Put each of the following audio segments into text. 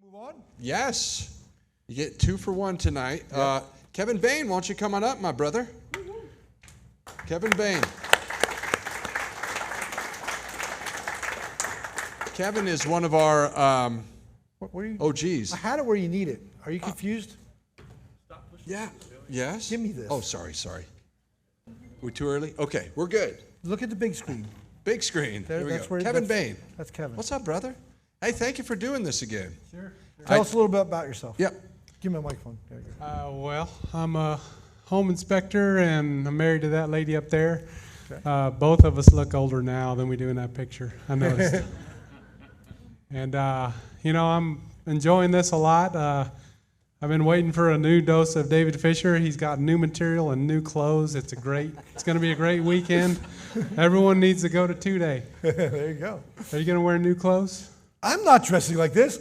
Move on? Yes. You get 2 for 1 tonight. Yeah. Kevin Bain, why don't you come on up, my brother? Kevin Bain. Kevin is one of our Where you, OGs. I had it where you need it. Are you confused? Yeah. Yes? Give me this. Oh, sorry. We're too early? Okay, we're good. Look at the big screen. Big screen. There we go. Kevin Bain. That's Kevin. What's up, brother? Hey, thank you for doing this again. Sure. Tell us a little bit about yourself. Yep. Give me a microphone. There you go. Well, I'm a home inspector, and I'm married to that lady up there. Okay. Both of us look older now than we do in that picture, I noticed. And, I'm enjoying this a lot. I've been waiting for a new dose of David Fisher. He's got new material and new clothes. It's going to be a great weekend. Everyone needs to go to 2-Day. There you go. Are you going to wear new clothes? I'm not dressing like this.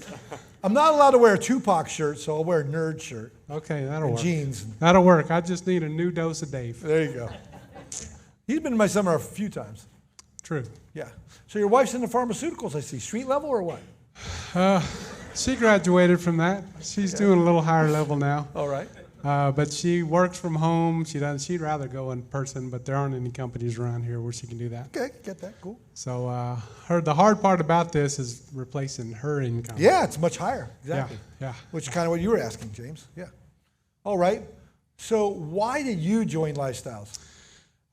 I'm not allowed to wear a Tupac shirt, so I'll wear a nerd shirt. Okay, that'll And work. jeans. That'll work. I just need a new dose of Dave. There you go. He's been in my summer a few times. True. Yeah. So your wife's into pharmaceuticals, I see. Street level or what? She graduated from that. She's doing a little higher level now. All right. But she works from home. She'd rather go in person, but there aren't any companies around here where she can do that. Okay, get that. Cool. So the hard part about this is replacing her income. Yeah, it's much higher. Exactly. Yeah. Which is kind of what you were asking, James. Yeah. All right. So why did you join Lifestyles?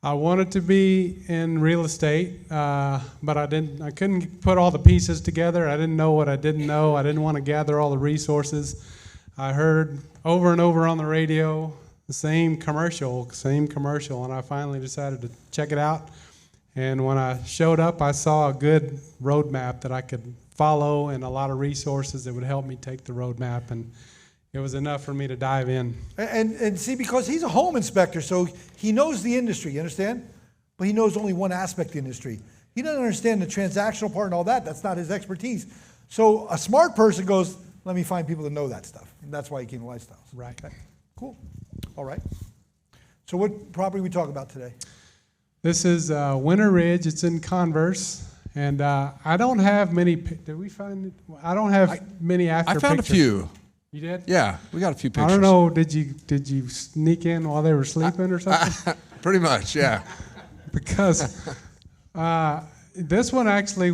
I wanted to be in real estate, but I couldn't put all the pieces together. I didn't know what I didn't know. I didn't want to gather all the resources. I heard over and over on the radio the same commercial, and I finally decided to check it out. And when I showed up, I saw a good roadmap that I could follow and a lot of resources that would help me take the roadmap, and it was enough for me to dive in. And see, because he's a home inspector, so he knows the industry, you understand? But he knows only one aspect of the industry. He doesn't understand the transactional part and all that. That's not his expertise. So a smart person goes, let me find people that know that stuff. And that's why he came to Lifestyles. Right. Okay. Cool. All right. So what property we talk about today? This is Winter Ridge. It's in Converse. And I don't have many, did we find it? I don't have many after pictures. I found a few. You did? Yeah, we got a few pictures. I don't know, did you sneak in while they were sleeping or something? Pretty much, yeah. Because this one actually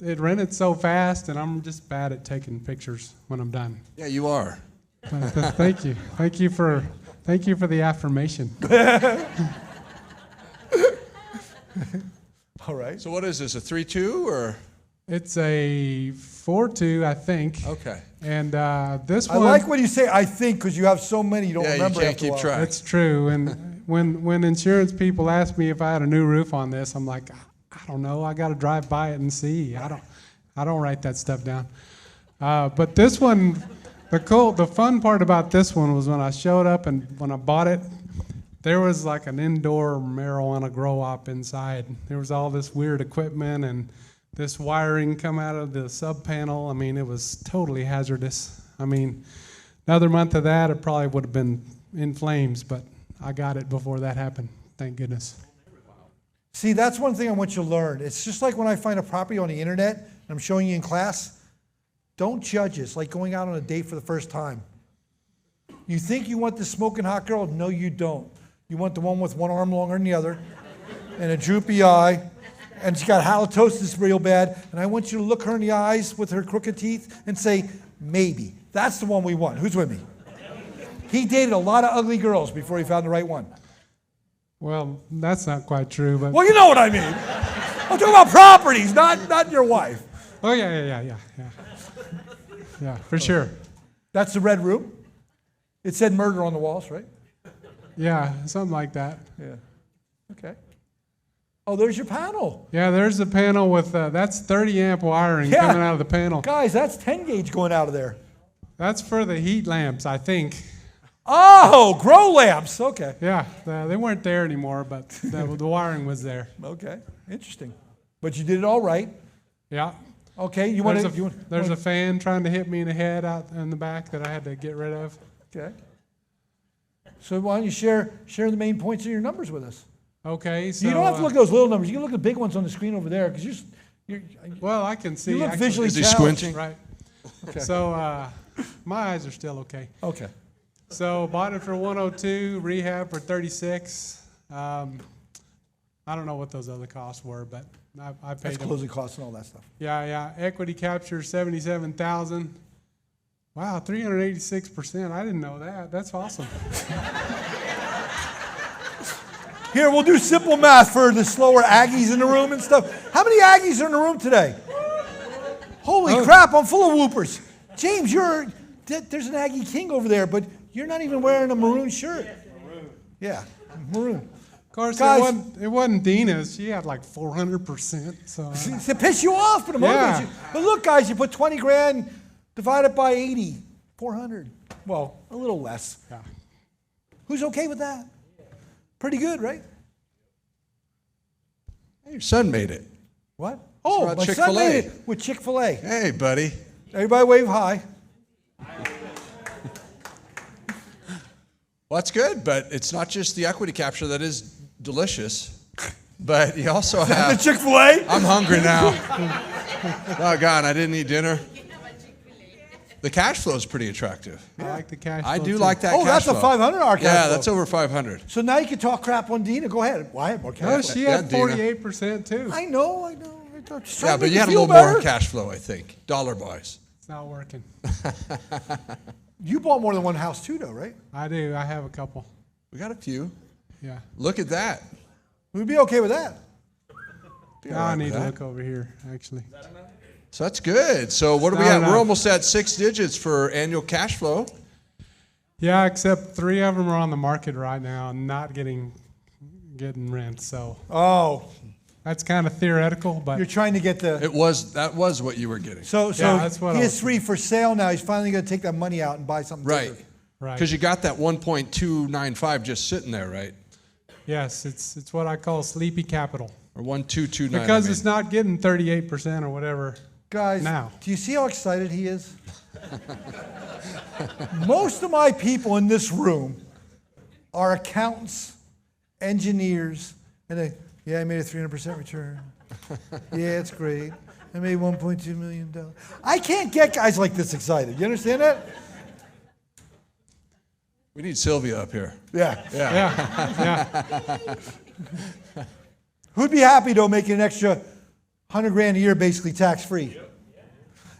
it rented so fast, and I'm just bad at taking pictures when I'm done. Yeah, you are. But thank you. Thank you for the affirmation. All right. So what is this, a 3-2 or? It's a 4-2, I think. Okay. And this I one, like when you say I think, because you have so many you don't Yeah, you remember can't after a keep while. track. that's true. And when insurance people ask me if I had a new roof on this, I'm like, I don't know. I got to drive by it and see. I don't write that stuff down. But this one, the fun part about this one was when I showed up and when I bought it, there was like an indoor marijuana grow op inside. There was all this weird equipment and this wiring come out of the sub panel. I mean, it was totally hazardous. I mean, another month of that, it probably would have been in flames, but I got it before that happened. Thank goodness. See, that's one thing I want you to learn. It's just like when I find a property on the internet and I'm showing you in class, don't judge it. It's like going out on a date for the first time. You think you want the smoking hot girl? No, you don't. You want the one with one arm longer than the other and a droopy eye, and she's got halitosis real bad, and I want you to look her in the eyes with her crooked teeth and say, maybe. That's the one we want. Who's with me? He dated a lot of ugly girls before he found the right one. Well, that's not quite true, but Well, you know what I mean. I'm talking about properties, not your wife. oh yeah, for sure. That's the red room. It said murder on the walls, right? Yeah, something like that. Yeah. Okay. Oh, there's your panel. Yeah, there's the panel with that's 30 amp wiring Yeah. coming out of the panel. Guys, that's 10 gauge going out of there. That's for the heat lamps, I think. Oh, grow lamps. Okay. Yeah, they weren't there anymore, but the wiring was there. Okay. Interesting. But you did it all right. Yeah. Okay. You want There's, to? there's a fan trying to hit me in the head out in the back that I had to get rid of. Okay. So why don't you share the main points of your numbers with us? Okay, so You don't have to look at those little numbers. You can look at the big ones on the screen over there because you're well, I can see. you look actually. visually Is he challenged. squinting? Right. So my eyes are still okay. Okay. So bought it for 102, rehab for 36. I don't know what those other costs were, but I paid That's them. closing costs and all that stuff. Yeah. Equity capture 77,000. Wow, 386%. I didn't know that. That's awesome. Here, we'll do simple math for the slower Aggies in the room and stuff. How many Aggies are in the room today? Holy crap, I'm full of whoopers. James, there's an Aggie King over there, but you're not even wearing a maroon shirt. Yeah, maroon. Of course, Guys, it wasn't Dina's. She had like 400%. So to piss you off, but to motivate you. But look, guys, you put 20 grand divided by 80, 400. Well, a little less. yeah. Who's okay with that? Pretty good, right? Hey, your son made it. What? Oh, about my son Chick-fil-A. made it with Chick-fil-A. Hey, buddy. Everybody wave hi. Well, that's good, but it's not just the equity capture that is delicious, but you also The have. Chick-fil-A? I'm hungry now. Oh, God, I didn't eat dinner. The cash flow is pretty attractive. I like the cash I flow, do too. like that Oh, cash that's a flow. $500 cash Yeah, flow. that's over 500. So now you can talk crap on Dina. Go ahead. Well, I have more cash No, flow. she Yeah, had Dina. 48% too. I know. I'm just trying Yeah, to but make you had a feel little better. more cash flow, I think, dollar-wise. It's not working. You bought more than one house too, though, right? I do. I have a couple. We got a few. Yeah. Look at that. We'd be okay with that. Be Now all right I need with to that. look over here, actually. So that's good. So what are we Not at? enough. We're almost at 6 digits for annual cash flow. Yeah, except 3 of them are on the market right now and not getting rent. So Oh, that's kind of theoretical, but you're trying to get the. That was what you were getting. So Yeah, that's what he I has was 3 for sale now. He's finally going to take that money out and buy something Right. bigger. right. Because you got that 1.295 just sitting there, right? Yes, it's what I call sleepy capital. Or 1.229. Because I mean. it's not getting 38% or whatever. Guys, Now. do you see how excited he is? Most of my people in this room are accountants, engineers, and they, yeah, I made a 300% return. Yeah, it's great. I made $1.2 million. I can't get guys like this excited. You understand that? We need Sylvia up here. Yeah. Yeah. Who'd be happy though making an extra 100 grand a year basically tax free?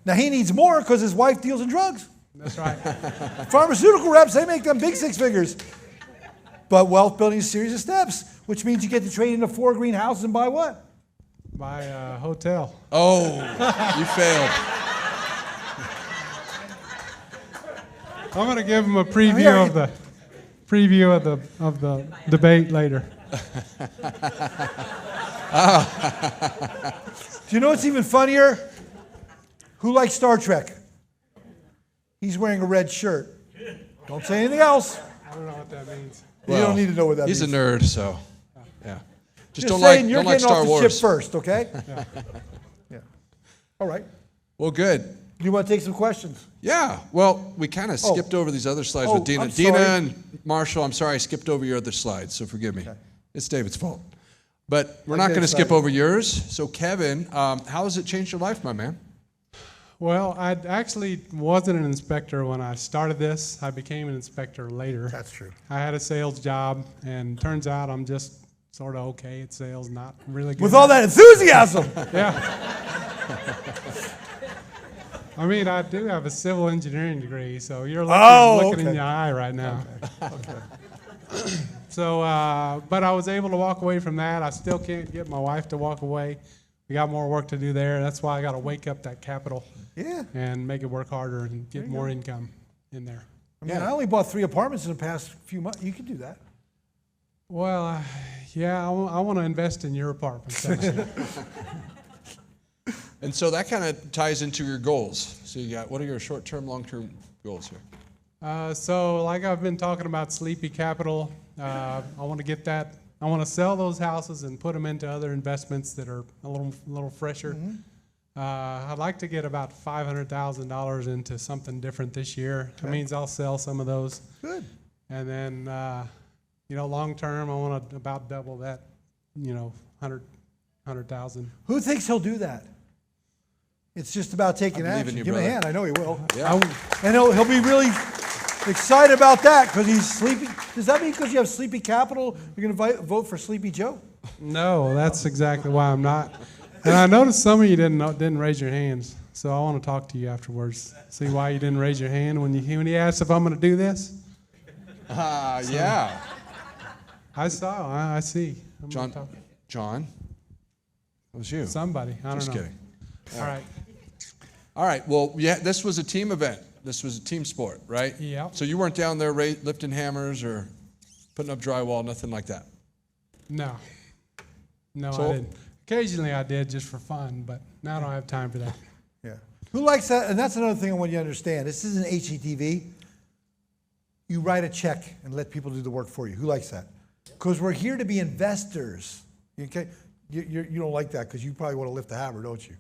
Now he needs more because his wife deals in drugs. That's right. Pharmaceutical reps, they make them big 6 figures. But wealth building is a series of steps, which means you get to trade into 4 green houses and buy what? Buy a hotel. Oh, you failed. I'm going to give them a preview Here, of the debate later. Do you know what's even funnier? Who likes Star Trek? He's wearing a red shirt. Don't say anything else. I don't know what that means. You don't need to know what that He's means. a nerd, so yeah. Just Just don't saying, like you're don't like getting Star off the Wars. ship first, okay? Yeah. All right. Well, good. Do you want to take some questions? Yeah. Well, we kind of skipped over these other slides Oh, with Dina. I'm Dina sorry. and Marshall, I'm sorry I skipped over your other slides, so forgive me. It's David's fault. But we're I not get going to skip excited. over yours. So, Kevin, how has it changed your life, my man? Well, I actually wasn't an inspector when I started this. I became an inspector later. That's true. I had a sales job, and turns out I'm just sort of okay at sales, not really good. With all that enthusiasm. Yeah. I mean, I do have a civil engineering degree, so you're looking in okay. your eye right now. So, but I was able to walk away from that. I still can't get my wife to walk away. We got more work to do there. That's why I got to wake up that capital Yeah. and make it work harder and get more income in there. I mean, I only bought 3 apartments in the past few months. You can do that. Well, yeah, I want to invest in your apartment. Actually. And so that kind of ties into your goals. So you got, what are your short-term, long-term goals here? So like I've been talking about sleepy capital, I want to get that. I want to sell those houses and put them into other investments that are a little fresher. I'd like to get about $500,000 into something different this year. That means I'll sell some of those. Good. And then, long term, I want to about double that, 100,000. Who thinks he'll do that? It's just about taking I believe in action. you, Give him a brother. hand. I know he will. Yeah. And he'll be really excited about that because he's sleepy. Does that mean because you have sleepy capital, you're going to vote for Sleepy Joe? No, that's exactly why I'm not. And I noticed some of you didn't raise your hands, so I want to talk to you afterwards. See why you didn't raise your hand when he asked if I'm going to do this. Yeah. I saw. I see. I'm gonna talk. John, that was you. Somebody. I don't Just know. kidding. All right. All right. Well, yeah, this was a team event. This was a team sport, right? Yeah. So you weren't down there lifting hammers or putting up drywall, nothing like that. No. No, So- I didn't. Occasionally I did just for fun, but now I don't have time for that. Yeah. Who likes that? And that's another thing I want you to understand. This isn't HGTV. You write a check and let people do the work for you. Who likes that? Because we're here to be investors. Okay? You don't like that because you probably want to lift the hammer, don't you?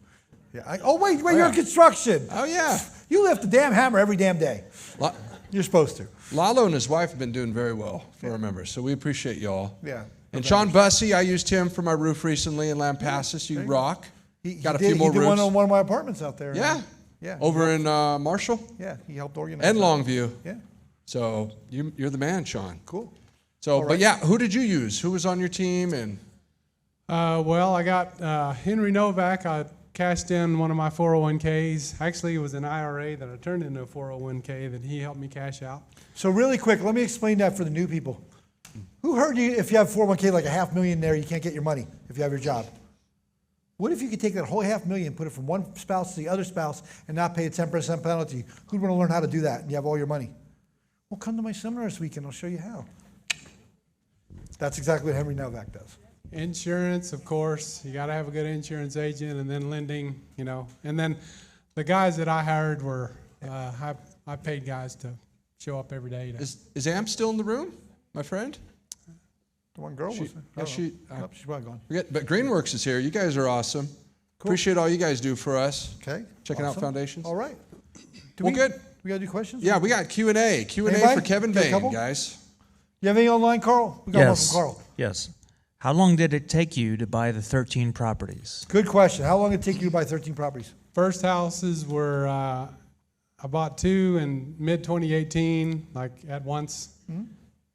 Yeah. Wait, you're in construction. Oh, yeah. You lift the damn hammer every damn day. You're supposed to. Lalo and his wife have been doing very well for our members, so we appreciate y'all. Yeah. And Sean Bussey, I used him for my roof recently in Lampasas. You rock. Got a few more He did roofs. one on one of my apartments out there. Yeah. Yeah. Over in Marshall Yeah, he helped organize and that. Longview. Yeah, So you're the man, Sean. cool. So, All but right. yeah, who did you use? Who was on your team? And Well, I got Henry Novak. I cashed in one of my 401ks. Actually, it was an IRA that I turned into a 401k that he helped me cash out. So really quick, let me explain that for the new people. Who heard you if you have 401k like $500,000 there, you can't get your money if you have your job? What if you could take that whole $500,000 and put it from one spouse to the other spouse and not pay a 10% penalty? Who'd want to learn how to do that and you have all your money? Well, come to my seminar this weekend. I'll show you how. That's exactly what Henry Novak does. Insurance, of course. You got to have a good insurance agent, and then lending, And then the guys that I hired were, I paid guys to show up every day. is Amp still in the room, my friend? The one girl was there? yeah, she's probably gone. But Greenworks is here. You guys are awesome. Appreciate all you guys do for us. Okay. Checking out awesome. foundations. All right. Well, good. We got to do questions? Yeah, we got Q&A. Q&A Anybody? for Kevin Got a Bain, couple? guys. You have any online, Carl? We got one from Carl. Yes. How long did it take you to buy the 13 properties? Good question. How long did it take you to buy 13 properties? First houses were, I bought 2 in mid-2018, like at once.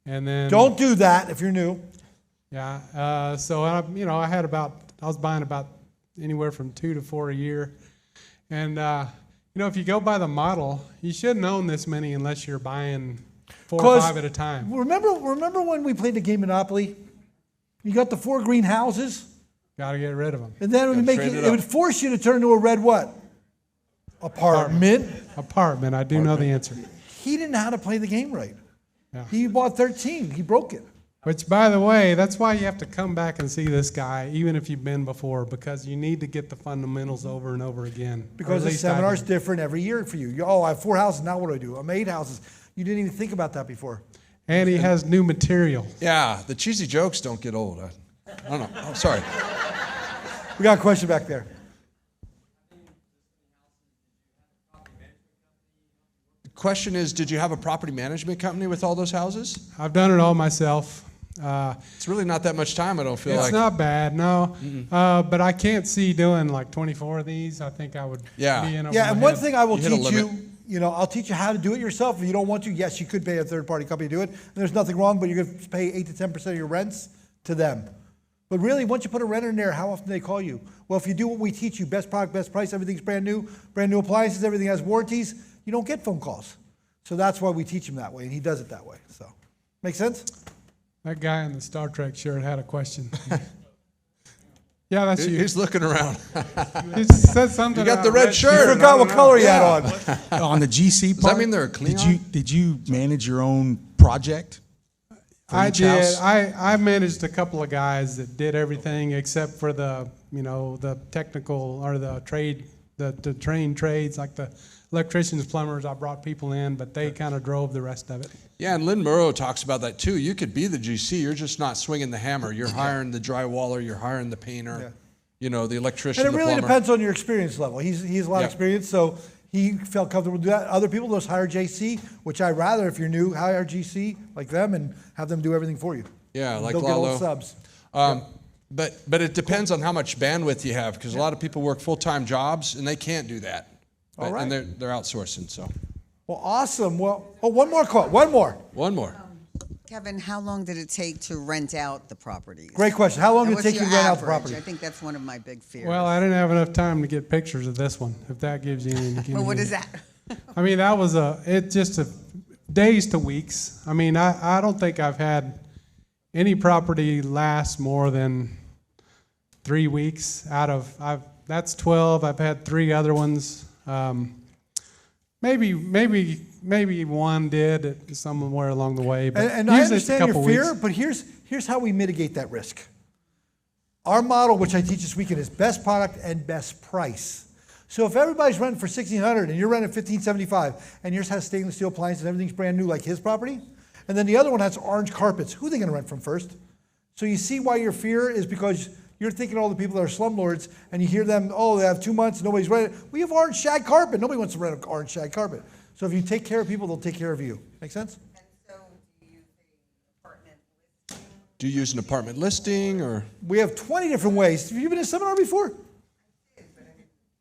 And then... Don't do that if you're new. Yeah. So, I was buying about anywhere from 2 to 4 a year. And, if you go by the model, you shouldn't own this many unless you're buying 4 or 5 at a time. Remember when we played the game Monopoly? You got the 4 green houses, Got to get rid of them. and then it would trade it it up. would force you to turn into a red what? Apartment. Apartment. I do know the answer. He didn't know how to play the game right. Yeah. He bought 13. He broke it. Which, by the way, that's why you have to come back and see this guy, even if you've been before, because you need to get the fundamentals over and over again. Or Because at the least I seminar's do. different every year for you. I have 4 houses, now what do? I'm 8 houses. You didn't even think about that before. And he has new material. Yeah, the cheesy jokes don't get old. I don't know. Oh, sorry. We got a question back there. The question is, did you have a property management company with all those houses? I've done it all myself. It's really not that much time, I don't feel It's like. not bad, no. But I can't see doing like 24 of these. I think I would Yeah. be in over Yeah, my and one head. thing I will You hit a teach limit. you, I'll teach you how to do it yourself. If you don't want to, yes, you could pay a third-party company to do it. And there's nothing wrong, but you're going to pay 8 to 10% of your rents to them. But really, once you put a renter in there, how often do they call you? Well, if you do what we teach you, best product, best price, everything's brand new appliances, everything has warranties, you don't get phone calls. So that's why we teach him that way, and he does it that way. So, make sense? That guy in the Star Trek shirt had a question. Yeah, that's you. He's looking around. He said something. You got about the red shirt. You Sure, forgot what color he had on. On the GC Does part, that mean they're a Klingon? did you manage your own project? for I each did. house? I managed a couple of guys that did everything except for the technical or the trade, the trained trades like the electricians, plumbers. I brought people in, but they kind of drove the rest of it. Yeah, and Lynn Murrow talks about that too. You could be the GC, you're just not swinging the hammer. You're hiring the drywaller, you're hiring the painter, the electrician, And it the really plumber. depends on your experience level. He has a lot Yeah. of experience, so he felt comfortable to do that. Other people, those hire JC, which I rather, if you're new, hire GC like them and have them do everything for you. Yeah, like They'll get Lalo. old subs. But it depends on how much bandwidth you have, because a lot of people work full-time jobs and they can't do that. All right. And they're outsourcing. So Well, awesome. Well, one more call. One more. one more. Kevin, how long did it take to rent out the properties? Great question. How long And did it take what's you to your rent out the average? property? I think that's one of my big fears. Well, I didn't have enough time to get pictures of this one, if that gives you any. Well, what is that? I mean, that was days to weeks. I mean, I don't think I've had any property last more than 3 weeks that's 12. I've had 3 other ones. Maybe one did somewhere along the way, but And I usually it's a understand your couple fear, weeks. but here's how we mitigate that risk. Our model, which I teach this weekend, is best product and best price. So if everybody's renting for $1,600 and you're renting $1,575, and yours has stainless steel appliances and everything's brand new like his property, and then the other one has orange carpets, who are they going to rent from first? So you see why your fear is because you're thinking all the people that are slumlords, and you hear them, oh, they have 2 months, nobody's renting. We have orange shag carpet. Nobody wants to rent an orange shag carpet. So if you take care of people, they'll take care of you. Make sense? And so do you use the apartment listing? Do you use an apartment listing or? We have 20 different ways. Have you been to a seminar before?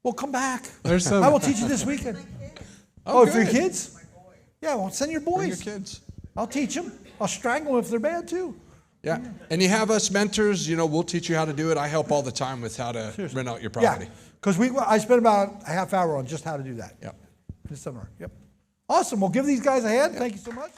Well, come back. There's some- I will teach you this weekend. Oh, for your good. kids? Yeah, well, send your Bring your boys. kids. I'll teach them. I'll strangle them if they're bad too. Yeah. And you have us mentors, we'll teach you how to do it. I help all the time with how to rent out your property. Yeah, because I spent about a half hour on just how to do that. Yep. In the seminar. Yep. Awesome. Well, give these guys a hand. Thank you so much.